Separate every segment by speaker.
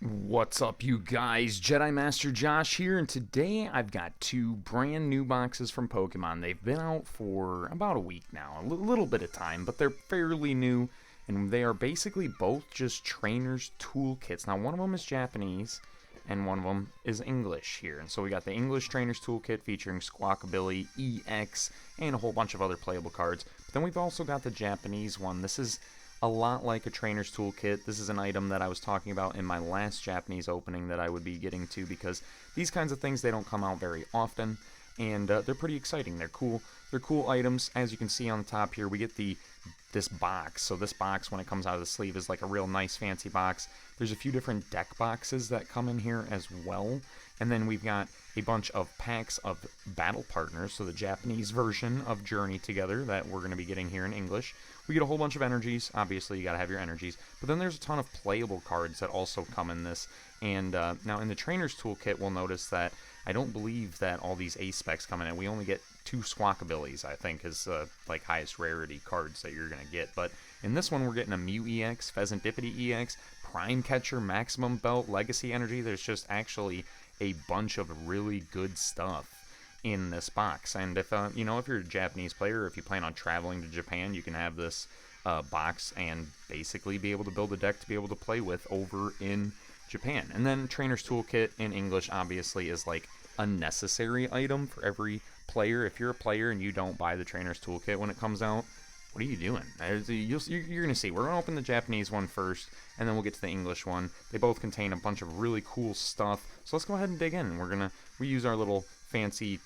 Speaker 1: What's up, you guys? Jedi Master Josh here, and today I've got two brand new boxes from Pokemon. They've been out for about a week now, a little bit of time, but they're fairly new, and they are basically both just trainers' toolkits. Now, one of them is Japanese, and one of them is English here. And so we got the English Trainers Toolkit featuring Squawkabilly, EX, and a whole bunch of other playable cards. But then we've also got the Japanese one. This is a lot like a trainer's toolkit. This is an item that I was talking about in my last Japanese opening that I would be getting to, because these kinds of things, they don't come out very often, and they're pretty exciting. They're cool. They're cool items. As you can see on the top here, we get this box. So this box, when it comes out of the sleeve, is like a real nice fancy box. There's a few different deck boxes that come in here as well. And then we've got a bunch of packs of battle partners, so the Japanese version of Journey Together that we're going to be getting here in English. We get a whole bunch of energies. Obviously, you got to have your energies. But then there's a ton of playable cards that also come in this. And now in the Trainer's Toolkit, we'll notice that I don't believe that all these A specs come in it. We only get 2 Squawkabillies, I think, is like highest rarity cards that you're going to get. But in this one, we're getting a Mew EX, Pheasantipity EX, Prime Catcher, Maximum Belt, Legacy Energy. There's just actually a bunch of really good stuff in this box. And if if you're a Japanese player, or if you plan on traveling to Japan, you can have this box and basically be able to build a deck to be able to play with over in Japan. And then Trainer's Toolkit in English obviously is like a necessary item for every player. If you're a player and you don't buy the Trainer's Toolkit when it comes out, what are you doing? You're going to see. We're going to open the Japanese one first, and then we'll get to the English one. They both contain a bunch of really cool stuff. So let's go ahead and dig in. We use our little fancy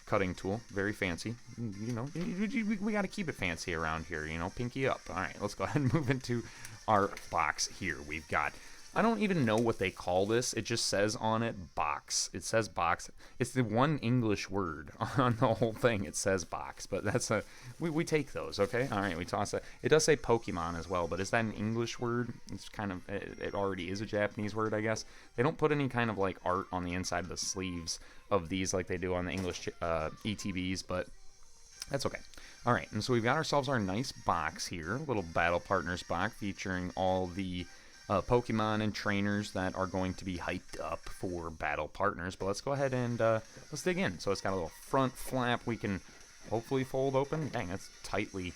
Speaker 1: cutting tool. Very fancy. You know, we got to keep it fancy around here, pinky up. All right, let's go ahead and move into our box here. We've got, I don't even know what they call this. It just says on it box. It says box. It's the one English word on the whole thing. It says box, but we take those, okay? All right, we toss it. It does say Pokemon as well, but is that an English word? It's kind of, it already is a Japanese word, I guess. They don't put any kind of like art on the inside of the sleeves of these like they do on the English ETBs, but that's okay. All right, and so we've got ourselves our nice box here, little Battle Partners box featuring all the Pokemon and trainers that are going to be hyped up for battle partners. But let's go ahead and let's dig in. So it's got a little front flap we can hopefully fold open. Dang, that's tightly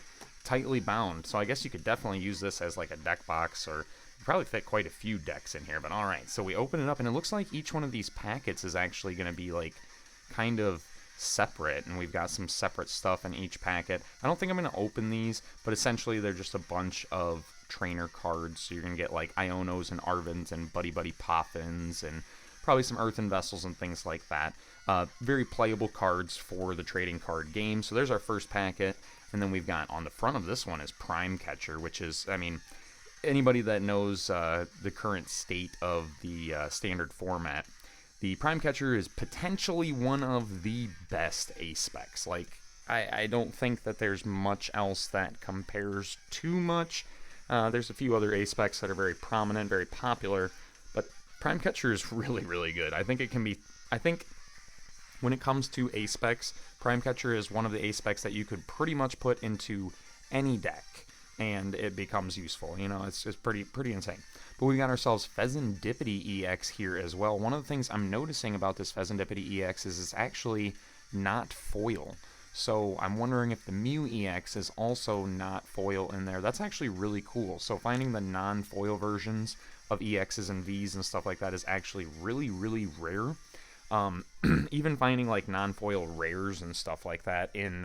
Speaker 1: bound. So I guess you could definitely use this as like a deck box, or probably fit quite a few decks in here. But all right, so we open it up, and it looks like each one of these packets is actually going to be like kind of separate, and we've got some separate stuff in each packet. I don't think I'm going to open these, but essentially they're just a bunch of trainer cards. So you're going to get like Ionos and Arvins and Buddy Buddy Poffins and probably some Earthen Vessels and things like that. Very playable cards for the trading card game. So there's our first packet. And then we've got on the front of this one is Prime Catcher, which is, I mean, anybody that knows the current state of the standard format, the Prime Catcher is potentially one of the best ace specs. Like, I don't think that there's much else that compares too much. There's a few other ace specs that are very prominent, very popular, but Prime Catcher is really, really good. I think when it comes to ace specs, Prime Catcher is one of the ace specs that you could pretty much put into any deck, and it becomes useful. It's pretty insane. But we got ourselves Pheasantipity EX here as well. One of the things I'm noticing about this Pheasantipity EX is it's actually not foil. So I'm wondering if the Mew EX is also not foil in there. That's actually really cool. So finding the non-foil versions of EXs and Vs and stuff like that is actually really, really rare. Even finding like non-foil rares and stuff like that in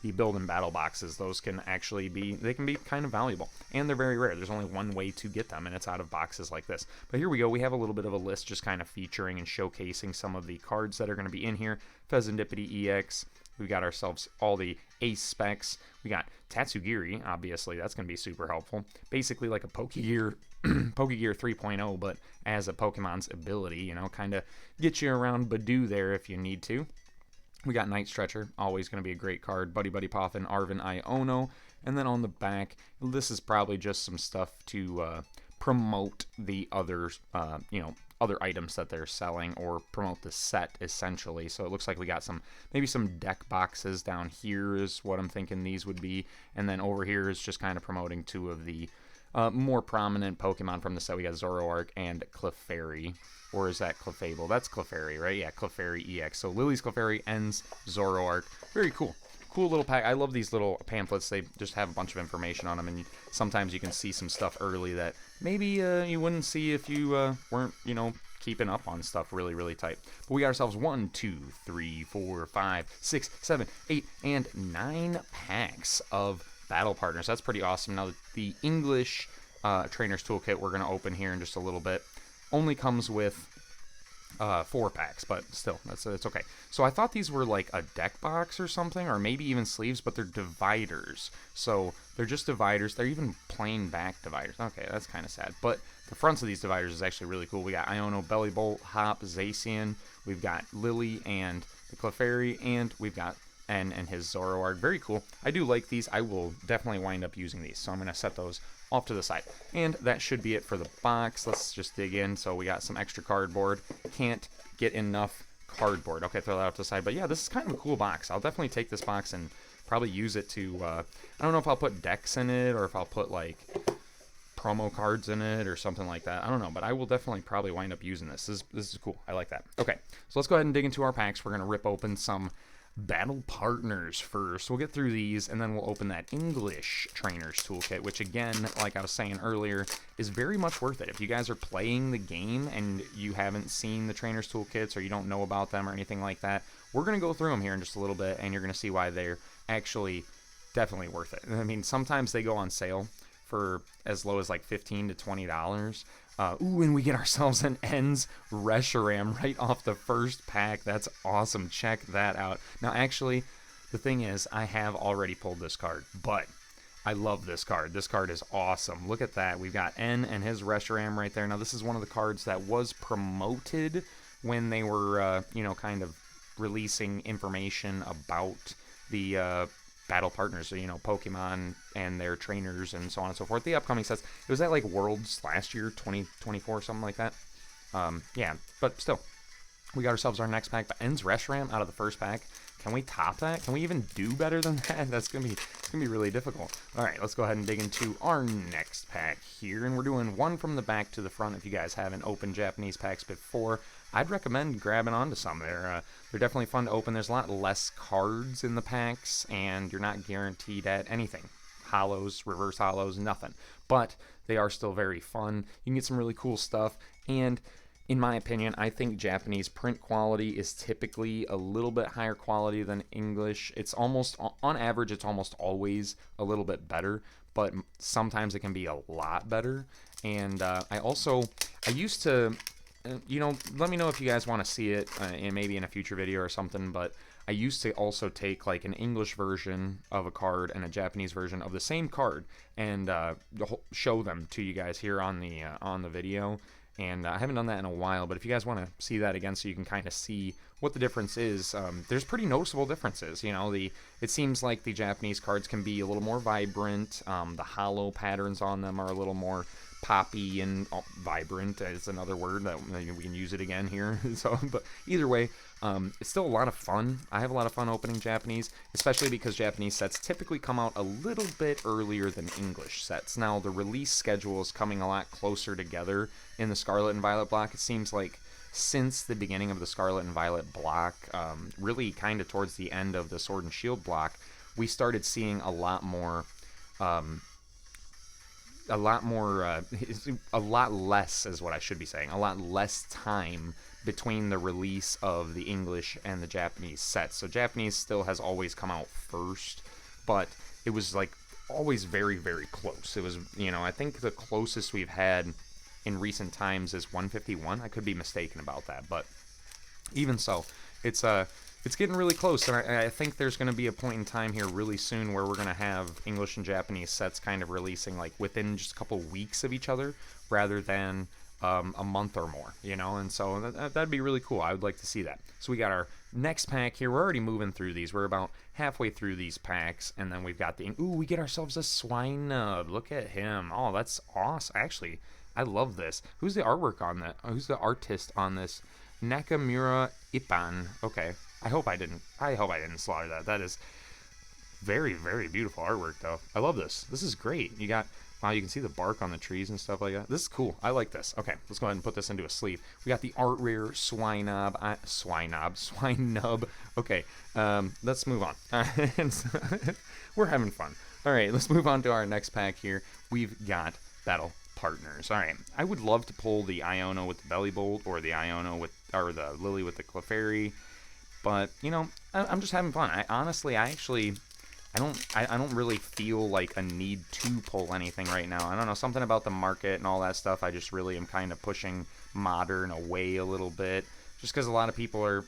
Speaker 1: the build and battle boxes, those can actually be kind of valuable, and they're very rare. There's only one way to get them, and it's out of boxes like this. But here we go. We have a little bit of a list just kind of featuring and showcasing some of the cards that are going to be in here. Pheasantipity EX. We got ourselves all the ace specs. We got Tatsugiri, obviously. That's going to be super helpful. Basically like a Pokegear 3.0, but as a Pokemon's ability, kind of get you around Badoo there if you need to. We got Night Stretcher, always going to be a great card. Buddy Buddy Poffin, Arvin, Iono. And then on the back, this is probably just some stuff to promote the others, other items that they're selling, or promote the set essentially. So it looks like we got maybe some deck boxes down here is what I'm thinking these would be, and then over here is just kind of promoting two of the more prominent Pokemon from the set. We got Zoroark and Clefairy. Or is that Clefable? That's Clefairy, right? Yeah, Clefairy EX. So Lily's Clefairy, Ends Zoroark. Very cool. Cool little pack. I love these little pamphlets. They just have a bunch of information on them, and sometimes you can see some stuff early that maybe you wouldn't see if you weren't, keeping up on stuff really, really tight. But we got ourselves 1, 2, 3, 4, 5, 6, 7, 8, and 9 packs of battle partners. That's pretty awesome. Now, the English Trainer's Toolkit we're going to open here in just a little bit only comes with 4 packs, but still, it's okay. So I thought these were like a deck box or something, or maybe even sleeves, but they're dividers. So they're just dividers. They're even plain back dividers. Okay, that's kind of sad. But the fronts of these dividers is actually really cool. We got Iono, Bellibolt, Hop, Zacian. We've got Lily and the Clefairy, and we've got and his Zoroark. Very cool. I do like these. I will definitely wind up using these, so I'm going to set those off to the side. And that should be it for the box. Let's just dig in. So we got some extra cardboard. Can't get enough cardboard. Okay, throw that off to the side. But yeah, this is kind of a cool box. I'll definitely take this box and probably use it to, I don't know if I'll put decks in it or if I'll put like promo cards in it or something like that. I don't know, but I will definitely probably wind up using this. This is cool. I like that. Okay, so let's go ahead and dig into our packs. We're going to rip open some battle partners first. We'll get through these, and then we'll open that English Trainer's Toolkit, which again, like I was saying earlier, is very much worth it. If you guys are playing the game and you haven't seen the Trainer's Toolkits or you don't know about them or anything like that, we're going to go through them here in just a little bit, and you're going to see why they're actually definitely worth it. I mean, sometimes they go on sale for as low as like $15 to $20. And we get ourselves an Ends Reshiram right off the first pack. That's awesome. Check that out. Now, actually, the thing is, I have already pulled this card, but I love this card. This card is awesome. Look at that. We've got N and his Reshiram right there. Now, this is one of the cards that was promoted when they were, kind of releasing information about the battle partners, so, Pokemon and their trainers and so on and so forth. The upcoming sets, it was at like Worlds last year, 2024, something like that. Yeah, but still, we got ourselves our next pack. But Ends Reshiram out of the first pack. Can we top that? Can we even do better than that? It's gonna be really difficult. All right, let's go ahead and dig into our next pack here, and we're doing one from the back to the front. If you guys haven't opened Japanese packs before, I'd recommend grabbing onto some. They're definitely fun to open. There's a lot less cards in the packs, and you're not guaranteed at anything. Hollows, reverse hollows, nothing. But they are still very fun. You can get some really cool stuff, and in my opinion, I think Japanese print quality is typically a little bit higher quality than English. It's almost, on average, it's almost always a little bit better, but sometimes it can be a lot better. And I used to, let me know if you guys want to see it maybe in a future video or something, but I used to also take like an English version of a card and a Japanese version of the same card and show them to you guys here on the video. And I haven't done that in a while, but if you guys want to see that again so you can kind of see what the difference is, there's pretty noticeable differences. It seems like the Japanese cards can be a little more vibrant. The hollow patterns on them are a little more poppy and vibrant is another word that we can use it again here. But either way, it's still a lot of fun. I have a lot of fun opening Japanese, especially because Japanese sets typically come out a little bit earlier than English sets. Now, the release schedule is coming a lot closer together in the Scarlet and Violet block. It seems like since the beginning of the Scarlet and Violet block, really kind of towards the end of the Sword and Shield block, we started seeing a lot less is what I should be saying, a lot less time between the release of the English and the Japanese sets. So Japanese still has always come out first, but it was like always very, very close. It was, I think the closest we've had in recent times is 151. I could be mistaken about that, but even so, it's getting really close, and I think there's going to be a point in time here really soon where we're going to have English and Japanese sets kind of releasing like within just a couple weeks of each other rather than a month or more, and so that'd be really cool. I would like to see that. So we got our next pack here. We're already moving through these. We're about halfway through these packs, and then we've got we get ourselves a Swinub. Look at him. Oh, that's awesome. Actually, I love this. Who's the artwork on that? Who's the artist on this? Nakamura Ippan. Okay. I hope I didn't slaughter that. That is very, very beautiful artwork, though. I love this. This is great. You got Wow, you can see the bark on the trees and stuff like that. This is cool. I like this. Okay, let's go ahead and put this into a sleeve. We got the art rare swine nub. Okay, let's move on. We're having fun. All right, let's move on to our next pack here. We've got battle partners. All right, I would love to pull the Iono with the belly bolt, or the Iono with, or the Lily with the Clefairy, but you know, I'm just having fun. I don't really feel like a need to pull anything right now. I don't know, something about the market and all that stuff. I just really am kind of pushing modern away a little bit, just because a lot of people are.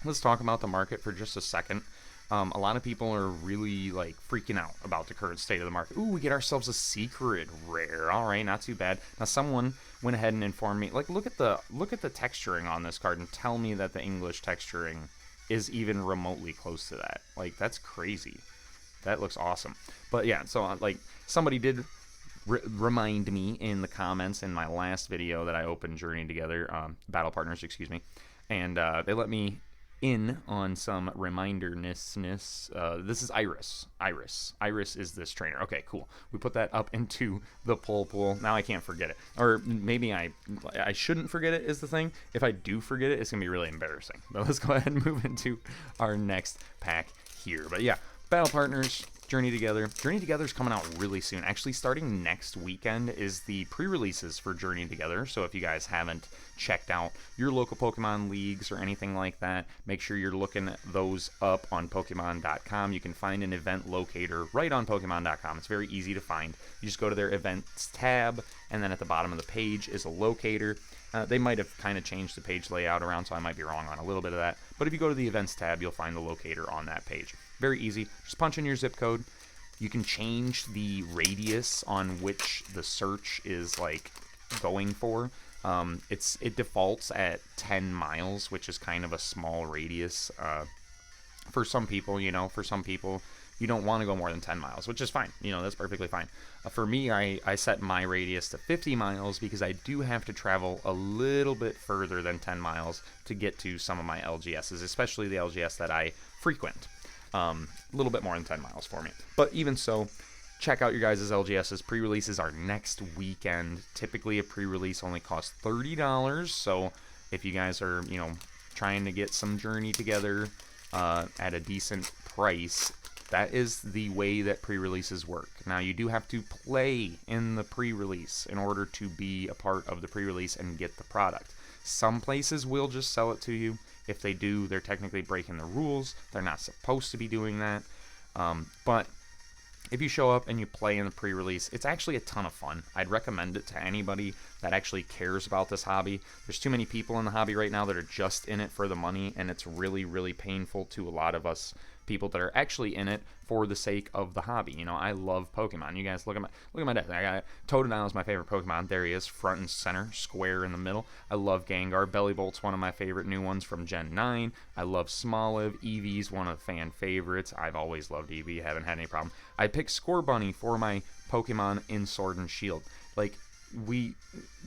Speaker 1: Let's talk about the market for just a second. A lot of people are really like freaking out about the current state of the market. Ooh, we get ourselves a secret rare. All right, not too bad. Now someone went ahead and informed me. Like, look at the texturing on this card and tell me that the English texturing is even remotely close to that. Like, that's crazy. That looks awesome. But yeah, so like somebody did remind me in the comments in my last video that I opened Journey Together, Battle Partners, excuse me, and they let me in on some reminder-ness. This is Iris. Iris is this trainer. Okay, cool. We put that up into the pull pool. Now I can't forget it. Or maybe I shouldn't forget it is the thing. If I do forget it, it's going to be really embarrassing. But let's go ahead and move into our next pack here. But yeah, Battle Partners, Journey Together. Journey Together is coming out really soon. Actually, starting next weekend is the pre-releases for Journey Together. So if you guys haven't checked out your local Pokemon leagues or anything like that, make sure you're looking those up on Pokemon.com. You can find an event locator right on Pokemon.com. It's very easy to find. You just go to their events tab, and then at the bottom of the page is a locator. They might have kind of changed the page layout around, so I might be wrong on a little bit of that. But if you go to the events tab, you'll find the locator on that page. Very easy. Just punch in your zip code. You can change the radius on which the search is like going for. It defaults at 10 miles, which is kind of a small radius. For some people, you don't want to go more than 10 miles, which is fine. That's perfectly fine. For me, I set my radius to 50 miles because I do have to travel a little bit further than 10 miles to get to some of my LGSs, especially the LGS that I frequent. A little bit more than 10 miles for me. But even so, check out your guys' LGSs. Pre-releases are next weekend. Typically, a pre-release only costs $30. So if you guys are, trying to get some Journey Together at a decent price, that is the way that pre-releases work. Now, you do have to play in the pre-release in order to be a part of the pre-release and get the product. Some places will just sell it to you. If they do, they're technically breaking the rules. They're not supposed to be doing that. But if you show up and you play in the pre-release, it's actually a ton of fun. I'd recommend it to anybody that actually cares about this hobby. There's too many people in the hobby right now that are just in it for the money, and it's really, really painful to a lot of us people that are actually in it for the sake of the hobby. I love Pokemon. You guys look at my deck. I got Totodile is my favorite Pokemon. There he is, front and center, square in the middle. I love Gengar. Bellybolt's one of my favorite new ones from Gen 9. I love Smoliv. Eevee's one of the fan favorites. I've always loved Eevee. Haven't had any problem. I picked Scorbunny for my Pokemon in Sword and Shield. Like,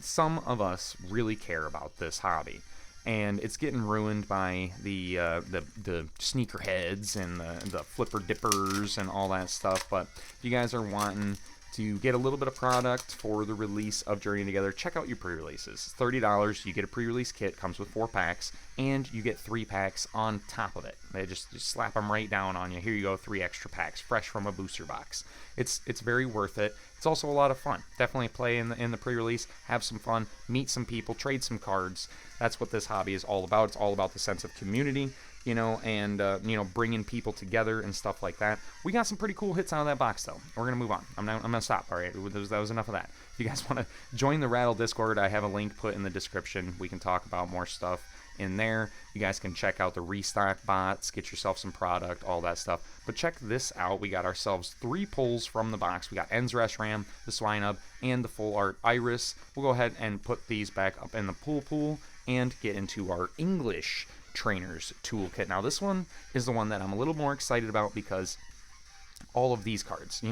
Speaker 1: some of us really care about this hobby. And it's getting ruined by the sneakerheads and the flipper dippers and all that stuff. But if you guys are wanting to get a little bit of product for the release of Journey Together, check out your pre-releases. $30, you get a pre-release kit, comes with 4 packs, and you get 3 packs on top of it. They just slap them right down on you. Here you go, 3 extra packs, fresh from a booster box. It's very worth it. It's also a lot of fun. Definitely play in the pre-release, have some fun, meet some people, trade some cards. That's what this hobby is all about. It's all about the sense of community, and bringing people together and stuff like that. We got some pretty cool hits out of that box, though. We're gonna move on. I'm gonna stop. All right, that was enough of that. If you guys want to join the Rattle Discord, I have a link put in the description. We can talk about more stuff in there. You guys can check out the restock bots, get yourself some product, all that stuff. But check this out. We got ourselves 3 pulls from the box. We got Enzresh, the Swinub, and the full art Iris. We'll go ahead and put these back up in the pool and get into our English Trainers Toolkit. Now, this one is the one that I'm a little more excited about because all of these cards,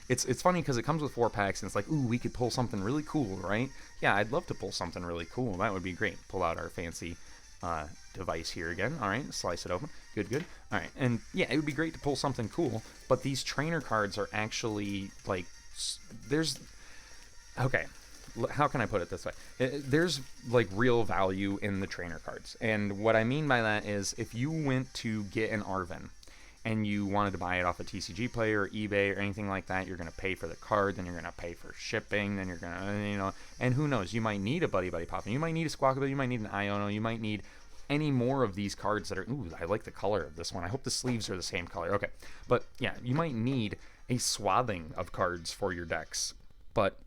Speaker 1: it's funny because it comes with 4 packs and it's like, ooh, we could pull something really cool, right? Yeah, I'd love to pull something really cool. That would be great. Pull out our fancy device here again. All right, slice it open. Good. All right, and yeah, it would be great to pull something cool, but these trainer cards are actually like there's okay, how can I put it this way? There's like real value in the trainer cards, and what I mean by that is if you went to get an Arvin and you wanted to buy it off a TCG Player or eBay or anything like that, you're going to pay for the card, then you're going to pay for shipping, then you're going to, and who knows, you might need a Buddy Buddy Poffin, you might need a Squawkabilly, you might need an Iono, you might need any more of these cards that are, ooh, I like the color of this one. I hope the sleeves are the same color. Okay, but yeah, you might need a swathing of cards for your decks, but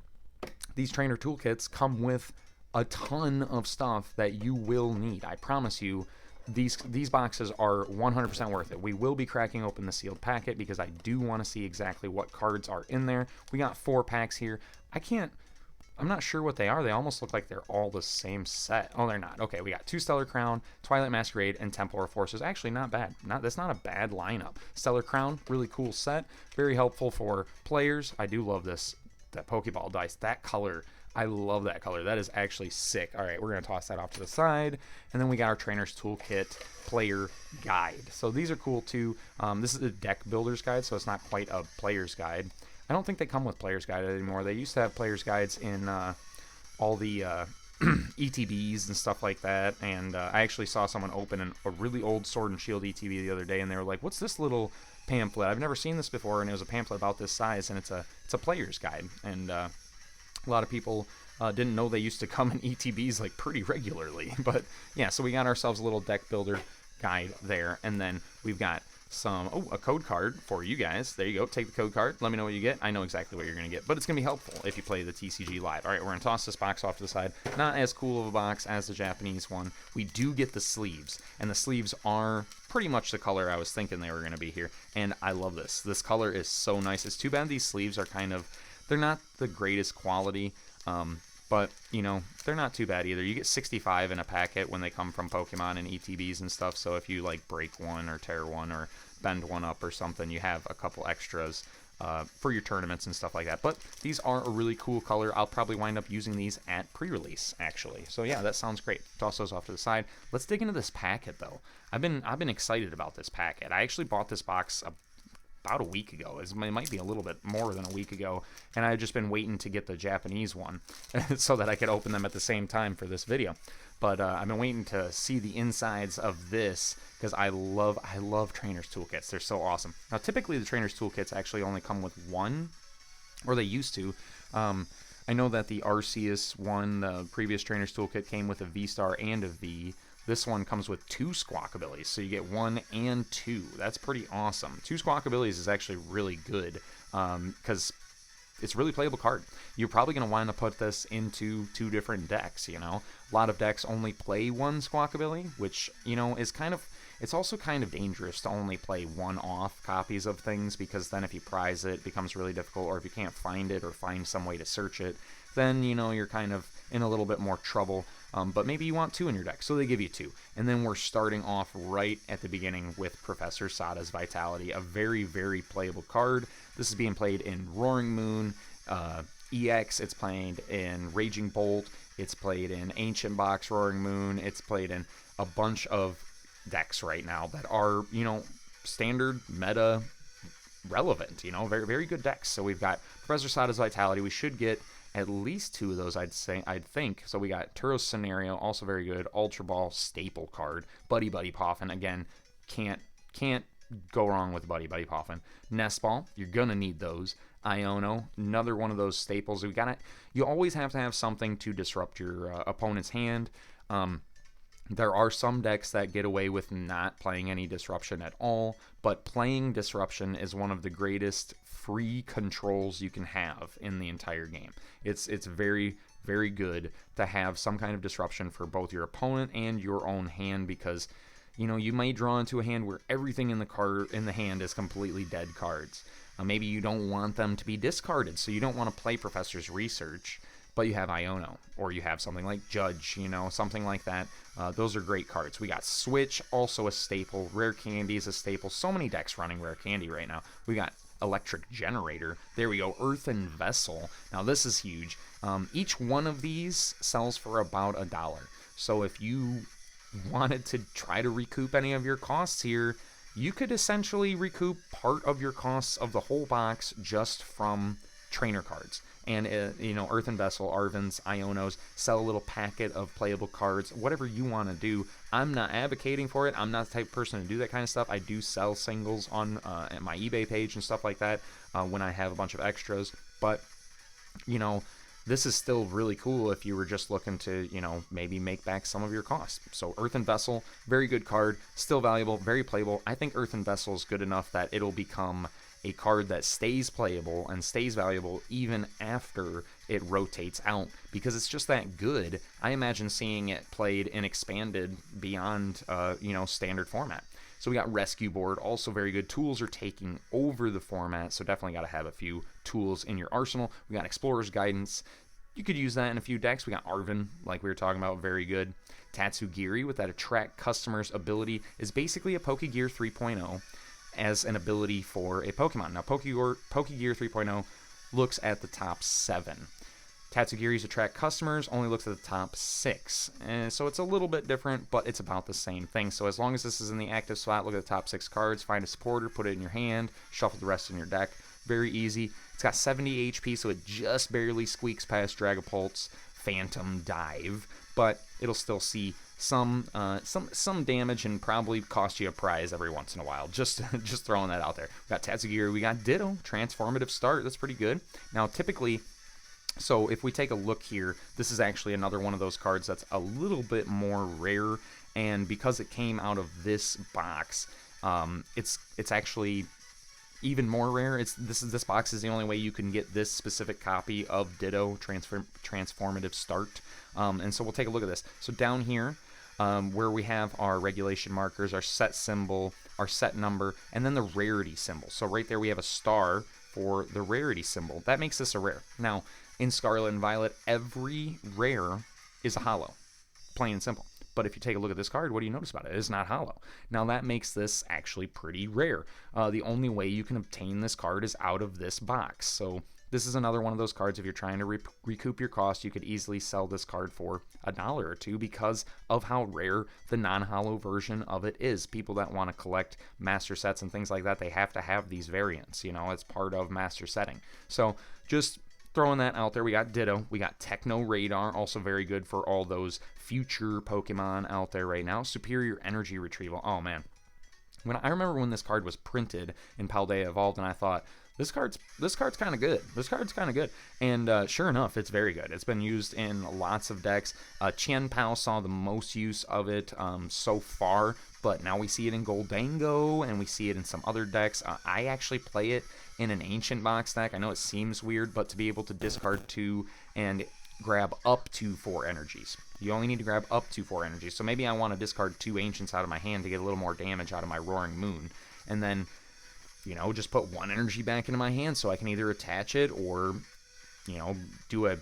Speaker 1: these trainer toolkits come with a ton of stuff that you will need. I promise you, these boxes are 100% worth it. We will be cracking open the sealed packet because I do want to see exactly what cards are in there. We got 4 packs here. I'm not sure what they are. They almost look like they're all the same set. Oh, they're not. Okay, we got 2 Stellar Crown, Twilight Masquerade, and Templar Forces. Actually, not bad. That's not a bad lineup. Stellar Crown, really cool set. Very helpful for players. I do love that Pokeball dice. That color, I love that color. That is actually sick. All right, we're going to toss that off to the side. And then we got our Trainer's Toolkit Player Guide. So these are cool too. This is a deck builder's guide, so it's not quite a player's guide. I don't think they come with player's guide anymore. They used to have player's guides in all the ETBs and stuff like that. And I actually saw someone open a really old Sword and Shield ETB the other day, and they were like, "What's this little pamphlet? I've never seen this before." And it was a pamphlet about this size, and it's a player's guide. And a lot of people didn't know they used to come in ETBs like pretty regularly. But yeah, so we got ourselves a little deck builder guide there, and then we've got a code card for you guys. There you go. Take the code card. Let me know what you get. I know exactly what you're going to get, but it's going to be helpful if you play the TCG live. All right, we're going to toss this box off to the side. Not as cool of a box as the Japanese one. We do get the sleeves, and the sleeves are pretty much the color I was thinking they were going to be here, and I love this. This color is so nice. It's too bad these sleeves are they're not the greatest quality, but, they're not too bad either. You get 65 in a packet when they come from Pokemon and ETBs and stuff, so if you, break one or tear one or bend one up or something, you have a couple extras for your tournaments and stuff like that. But these are a really cool color. I'll probably wind up using these at pre-release, actually. So, yeah, that sounds great. Toss those off to the side. Let's dig into this packet, though. I've been excited about this packet. I actually bought this box about a week ago. It might be a little bit more than a week ago, and I've just been waiting to get the Japanese one so that I could open them at the same time for this video. But I've been waiting to see the insides of this because I love Trainer's Toolkits. They're so awesome. Now, typically the Trainer's Toolkits actually only come with one, or they used to. I know that the Arceus one, the previous Trainer's Toolkit, came with a V-Star and a V. This one comes with 2 Squawkabillies, so you get 1 and 2. That's pretty awesome. 2 Squawkabillies is actually really good because it's a really playable card. You're probably going to want to put this into 2 different decks, A lot of decks only play 1 Squawkabilly, which, is it's also kind of dangerous to only play one-off copies of things because then if you prize it, it becomes really difficult, or if you can't find it or find some way to search it, then, you're kind of in a little bit more trouble. But maybe you want 2 in your deck, so they give you 2. And then we're starting off right at the beginning with Professor Sada's Vitality, a very, very playable card. This is being played in Roaring Moon, EX, it's played in Raging Bolt, it's played in Ancient Box Roaring Moon, it's played in a bunch of decks right now that are, standard, meta, relevant, very, very good decks. So we've got Professor Sada's Vitality. We should get at least 2 of those, I'd think. So we got Turo's Scenario, also very good. Ultra Ball, staple card. Buddy Buddy Poffin, again, can't go wrong with Buddy Buddy Poffin. Nest Ball, you're gonna need those. Iono, another one of those staples. You always have to have something to disrupt your opponent's hand. There are some decks that get away with not playing any disruption at all, but playing disruption is one of the greatest free controls you can have in the entire game. It's very, very good to have some kind of disruption for both your opponent and your own hand because, you may draw into a hand where everything in the hand is completely dead cards. Maybe you don't want them to be discarded, so you don't want to play Professor's Research, but you have Iono, or you have something like Judge, something like that. Those are great cards. We got Switch, also a staple. Rare Candy is a staple. So many decks running Rare Candy right now. We got Electric Generator. There we go. Earthen Vessel. Now this is huge. Each one of these sells for about $1. So if you wanted to try to recoup any of your costs here, you could essentially recoup part of your costs of the whole box just from trainer cards. And, Earthen Vessel, Arvins, Ionos, sell a little packet of playable cards, whatever you want to do. I'm not advocating for it. I'm not the type of person to do that kind of stuff. I do sell singles on my eBay page and stuff like that when I have a bunch of extras. But, this is still really cool if you were just looking to, maybe make back some of your costs. So Earthen Vessel, very good card, still valuable, very playable. I think Earthen Vessel is good enough that it'll become a card that stays playable and stays valuable even after it rotates out, because it's just that good. I imagine seeing it played and expanded beyond, standard format. So we got Rescue Board, also very good. Tools are taking over the format, so definitely got to have a few tools in your arsenal. We got Explorer's Guidance. You could use that in a few decks. We got Arvin, like we were talking about, very good. Tatsugiri with that Attract Customers ability is basically a Pokegear 3.0 as an ability for a Pokemon. Now, Pokegear 3.0 looks at the top 7. Tatsugiri's Attract Customers only looks at the top 6. And so it's a little bit different, but it's about the same thing. So as long as this is in the active slot, look at the top 6 cards, find a supporter, put it in your hand, shuffle the rest in your deck. Very easy. It's got 70 HP, so it just barely squeaks past Dragapult's Phantom Dive, but it'll still see some damage and probably cost you a prize every once in a while. Just throwing that out there. We got Tatsugiri, we got Ditto, Transformative Start. That's pretty good. Now, typically, so if we take a look here, this is actually another one of those cards that's a little bit more rare, and because it came out of this box, it's actually even more rare. This box is the only way you can get this specific copy of Ditto Transformative Start. And so we'll take a look at this. So down here, where we have our regulation markers, our set symbol, our set number, and then the rarity symbol. So right there we have a star for the rarity symbol. That makes this a rare. Now, in Scarlet and Violet, every rare is a holo. Plain and simple. But if you take a look at this card, what do you notice about it? It is not holo. Now that makes this actually pretty rare. The only way you can obtain this card is out of this box. So this is another one of those cards, if you're trying to recoup your cost, you could easily sell this card for $1 or $2 because of how rare the non-holo version of it is. People that want to collect master sets and things like that, they have to have these variants. It's part of master setting. So just throwing that out there. We got Ditto, we got Techno Radar, also very good for all those future Pokemon out there right now. Superior Energy Retrieval. Oh man, I remember when this card was printed in Paldea Evolved, and I thought, this card's kind of good. This card's kind of good, and sure enough, it's very good. It's been used in lots of decks. Chen Pao saw the most use of it so far, but now we see it in Goldango, and we see it in some other decks. I actually play it in an Ancient box deck. I know it seems weird, but to be able to discard 2 and grab up to 4 energies. You only need to grab up to 4 energies. So maybe I want to discard 2 Ancients out of my hand to get a little more damage out of my Roaring Moon, and then just put 1 energy back into my hand so I can either attach it or, do a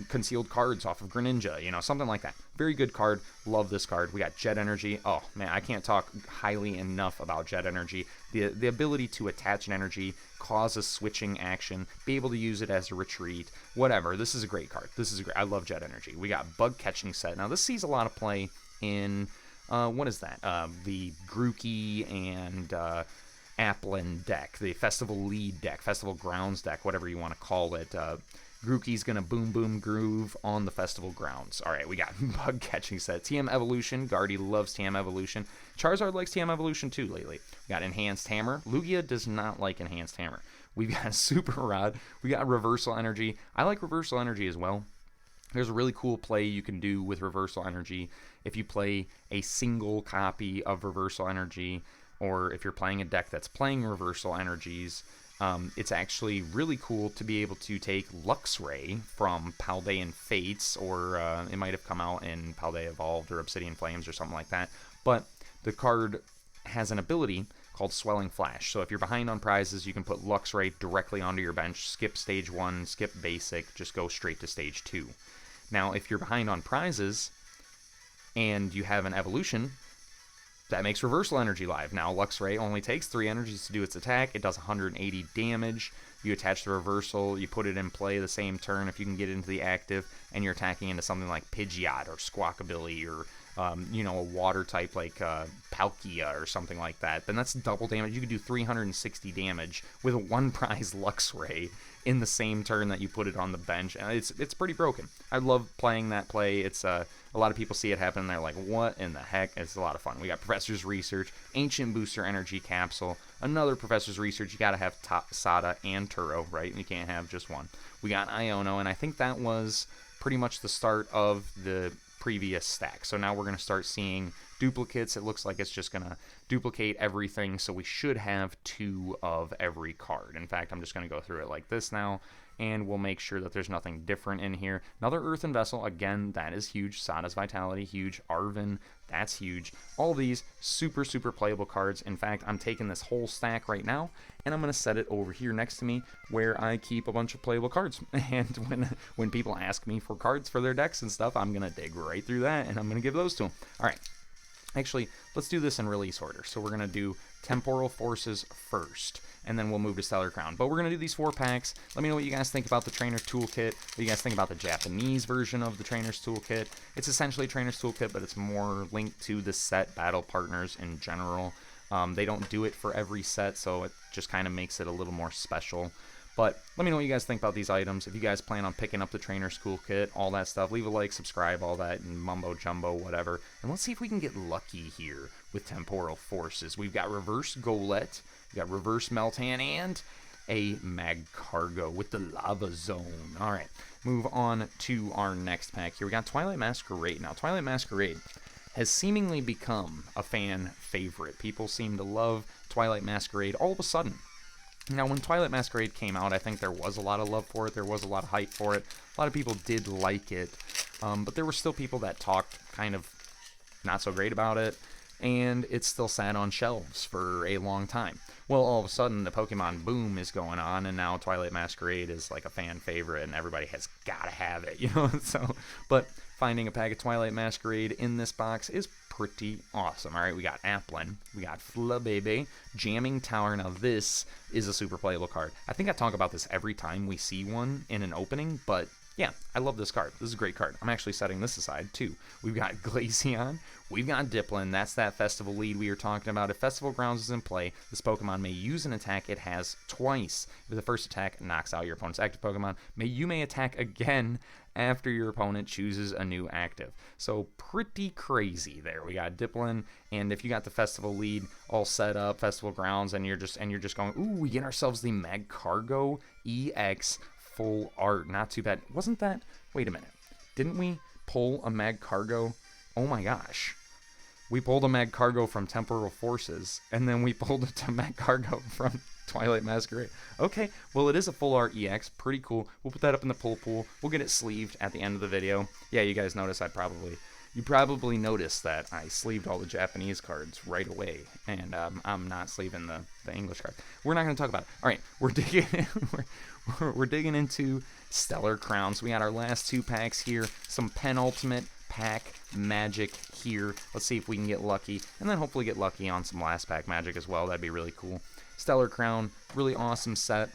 Speaker 1: concealed cards off of Greninja, something like that. Very good card. Love this card. We got Jet Energy. Oh, man, I can't talk highly enough about Jet Energy. The ability to attach an energy, cause a switching action, be able to use it as a retreat, whatever. This is a great card. I love Jet Energy. We got Bug Catching Set. Now, this sees a lot of play in, what is that? The Grookey and Applin deck, the Festival Lead deck, Festival Grounds deck, whatever you want to call it. Grookey's gonna boom boom groove on the Festival Grounds. Alright, we got Bug Catching Set. TM Evolution. Guardy loves TM Evolution. Charizard likes TM Evolution too lately. We got Enhanced Hammer. Lugia does not like Enhanced Hammer. We've got Super Rod. We got Reversal Energy. I like Reversal Energy as well. There's a really cool play you can do with Reversal Energy if you play a single copy of Reversal Energy, or if you're playing a deck that's playing Reversal Energies. It's actually really cool to be able to take Luxray from Paldean Fates, or it might have come out in Paldea Evolved or Obsidian Flames or something like that. But the card has an ability called Swelling Flash. So if you're behind on prizes, you can put Luxray directly onto your bench, skip stage 1, skip basic, just go straight to stage 2. Now, if you're behind on prizes and you have an evolution, that makes Reversal Energy live. Now, Luxray only takes 3 energies to do its attack. It does 180 damage. You attach the Reversal, you put it in play the same turn if you can get into the active, and you're attacking into something like Pidgeot or Squawkabilly or you know, a water type like Palkia or something like that, then that's double damage. You could do 360 damage with a 1 prize Luxray in the same turn that you put it on the bench, and it's pretty broken. I love playing that play. It's a lot of people see it happen and they're like, what in the heck? It's a lot of fun. We got Professor's Research, Ancient Booster Energy Capsule, another Professor's Research. You gotta have Sada and Turo, right? You can't have just one. We got Iono, and I think that was pretty much the start of the previous stack. So now we're going to start seeing duplicates. It looks like it's just going to duplicate everything, so we should have 2 of every card. In fact, I'm just going to go through it like this now, and we'll make sure that there's nothing different in here. Another Earthen Vessel, again, that is huge. Sada's Vitality, huge. Arven, that's huge. All these super, super playable cards. In fact, I'm taking this whole stack right now, and I'm going to set it over here next to me where I keep a bunch of playable cards. And when people ask me for cards for their decks and stuff, I'm going to dig right through that, and I'm going to give those to them. All right. Actually, let's do this in release order. So we're going to do Temporal Forces first, and then we'll move to Stellar Crown. But we're going to do these 4 packs. Let me know what you guys think about the Trainer's Toolkit. What you guys think about the Japanese version of the Trainer's Toolkit. It's essentially Trainer's Toolkit, but it's more linked to the set battle partners in general. They don't do it for every set, so it just kind of makes it a little more special. But let me know what you guys think about these items. If you guys plan on picking up the Trainer's Toolkit, all that stuff, leave a like, subscribe, all that, and mumbo jumbo, whatever. And let's see if we can get lucky here with Temporal Forces. We've got Reverse Golett, we've got Reverse Meltan, and a Magcargo with the Lava Zone. All right, move on to our next pack here. We got Twilight Masquerade. Now, Twilight Masquerade has seemingly become a fan favorite. People seem to love Twilight Masquerade all of a sudden. Now, when Twilight Masquerade came out, I think there was a lot of love for it. There was a lot of hype for it. A lot of people did like it. But there were still people that talked kind of not so great about it. And it still sat on shelves for a long time. Well, all of a sudden, the Pokemon boom is going on, and now Twilight Masquerade is like a fan favorite, and everybody has got to have it, you know? But finding a pack of Twilight Masquerade in this box is pretty awesome. All right, we got Applin, we got Flabebe, Jamming Tower. Now, this is a super playable card. I think I talk about this every time we see one in an opening, but yeah, I love this card. This is a great card. I'm actually setting this aside, too. We've got Glaceon. We've got Dipplin. That's that Festival lead we were talking about. If Festival Grounds is in play, this Pokemon may use an attack it has twice. If the first attack knocks out your opponent's active Pokemon, you may attack again after your opponent chooses a new active. So pretty crazy there. We got Dipplin, and if you got the Festival lead all set up, Festival Grounds, and you're just going, ooh, we get ourselves the Magcargo EX full art. Not too bad. Wasn't that? Wait a minute. Didn't we pull a Magcargo? Oh my gosh. We pulled a Magcargo from Temporal Forces, and then we pulled a Magcargo from Twilight Masquerade. Okay, well, it is a full art EX. Pretty cool. We'll put that up in the pull pool. We'll get it sleeved at the end of the video. Yeah, you guys notice you probably noticed that I sleeved all the Japanese cards right away, and I'm not sleeving the English card. We're not going to talk about it. All right, we're digging into Stellar Crowns. We got our last 2 packs here. Some penultimate pack magic here. Let's see if we can get lucky, and then hopefully get lucky on some last pack magic as well. That'd be really cool. Stellar Crown, really awesome set.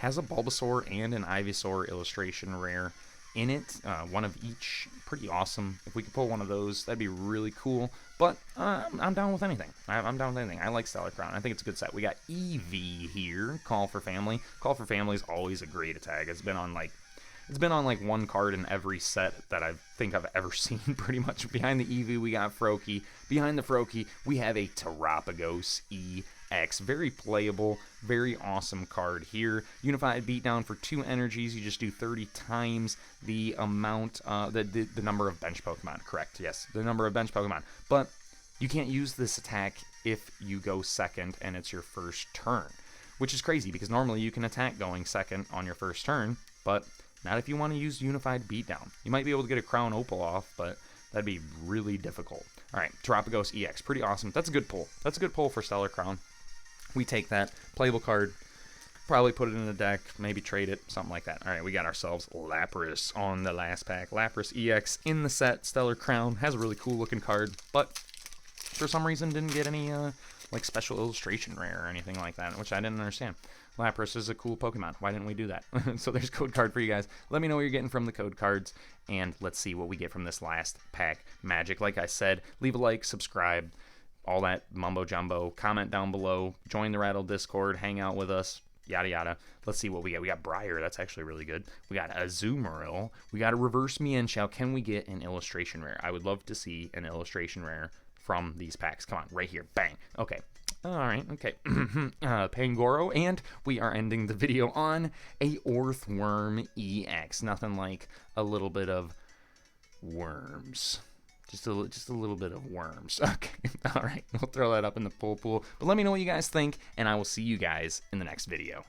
Speaker 1: Has a Bulbasaur and an Ivysaur illustration rare in it, one of each. Pretty awesome. If we could pull one of those, that'd be really cool. But I'm down with anything. I'm down with anything. I like Stellar Crown. I think it's a good set. We got Eevee here. Call for Family. Call for Family is always a great attack. It's been on like one card in every set that I think I've ever seen, pretty much. Behind the Eevee, we got Froakie. Behind the Froakie, we have a Terapagos EX. Very playable, very awesome card here. Unified Beatdown for 2 energies. You just do 30 times the amount, the number of bench Pokemon. Correct, yes, the number of bench Pokemon. But you can't use this attack if you go second and it's your first turn, which is crazy because normally you can attack going second on your first turn, but not if you want to use Unified Beatdown. You might be able to get a Crown Opal off, but that'd be really difficult. All right, Terapagos EX, pretty awesome. That's a good pull. That's a good pull for Stellar Crown. We take that playable card, probably put it in the deck, maybe trade it, something like that. All right, we got ourselves Lapras on the last pack. Lapras EX in the set. Stellar Crown has a really cool looking card, but for some reason didn't get any like special illustration rare or anything like that, which I didn't understand. Lapras is a cool Pokemon. Why didn't we do that? So there's code card for you guys. Let me know what you're getting from the code cards, and let's see what we get from this last pack magic. Like I said, leave a like, subscribe, all that mumbo jumbo. Comment down below. Join the Rattle Discord. Hang out with us. Yada yada. Let's see what we get. We got Briar. That's actually really good. We got a Azumarill. We got a Reverse Mienshao. Can we get an illustration rare? I would love to see an illustration rare from these packs. Come on, right here. Bang. Okay. All right. Okay. Pangoro, and we are ending the video on a Orthworm EX. Nothing like a little bit of worms. Just a little bit of worms. Okay. All right. We'll throw that up in the pool. But let me know what you guys think, and I will see you guys in the next video.